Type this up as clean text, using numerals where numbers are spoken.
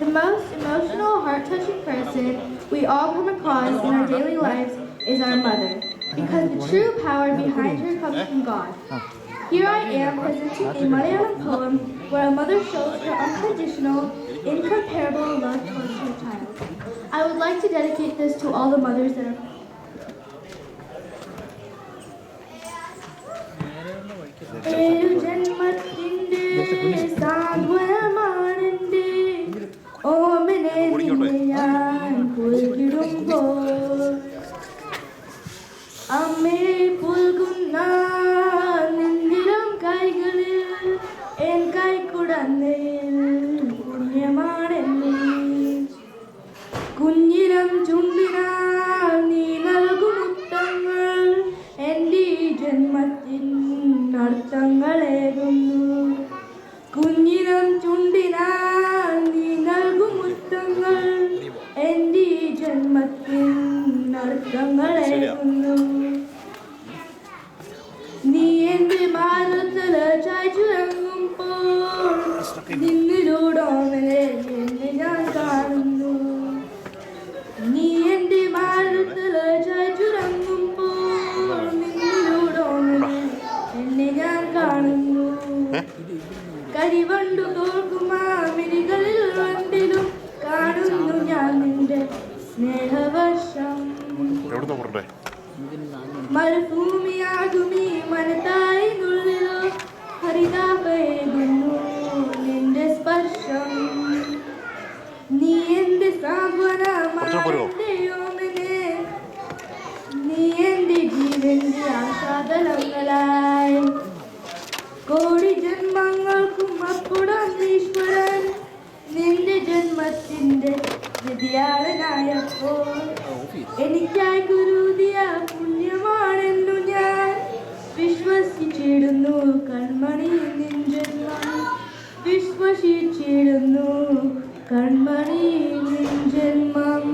The most emotional, heart-touching person we all come across in our daily lives is our mother, because the true power behind her comes from God. Here I am presenting a Malayalam poem where a mother shows her unconditional, incomparable love towards her child. I would like to dedicate this to all the mothers that are ഏഴു ജന്മത്തിന്റെ സാന്ത്വനമാണെന്റെ ഓമനെ നിന്നെ ഞാൻ പുൽകിടുമ്പോൾ അമ്മേ പുൽകുന്ന നിന്നിലും കൈകളിൽ N കൈക്കുടന്നയിൽ പുണ്യമാണെന്നെ കുഞ്ഞിലും ചുണ്ടിനാൽ നീ നൽകും മുത്തങ്ങൾ എൻ്റെ ജന്മത്തിൻ അർത്ഥങ്ങളേകുന്നു കുഞ്ഞിലും ചുണ്ടിനാൽ നീ നൽകും മുത്തങ്ങൾ എൻ്റെ ജന്മത്തിൻ അർത്ഥങ്ങളേകുന്നു നീ എൻ്റെ മാറത്തല ചായ്ച്ചുറങ്ങുമ്പോൾ നിന്നിലൂടോമലെ എന്നെ ഞാൻ കാണുന്നു നീ എൻ്റെ മാറത്തല ചായ്ച്ചുറങ്ങുമ്പോൾ നിന്നിലൂടോമലെ എന്നെ ഞാൻ കാണുന്നു കരിവണ്ടു തോൽക്കുമാ മിഴികളിൽ വണ്ടിലും കാണുന്നു ഞാൻ നിന്റെ സ്നേഹവർഷം മരുഭൂമിയാകുമീ മനത്തായിനുള്ളിലോ ഹരിതാപേകുന്നു നിന്റെ സ്പർശം നീ എൻ്റെ സാന്ത്വനമാണെന്റെ നീ എൻ്റെ ജീവന്റെ ആശാദലങ്ങളായി കോടി ജന്മങ്ങൾക്കും അപ്പുറം ഈശ്വരൻ നിന്റെ ജന്മത്തിൻ്റെ വിധിയാളനായപ്പോൾ എനിക്കായി ഗുരുതിയ പുണ്യമാണെന്നു ഞാൻ വിശ്വസിച്ചിടുന്നു കൺമണി നിൻ ജന്മം വിശ്വസിച്ചിടുന്നു കൺമണി നിൻ ജന്മം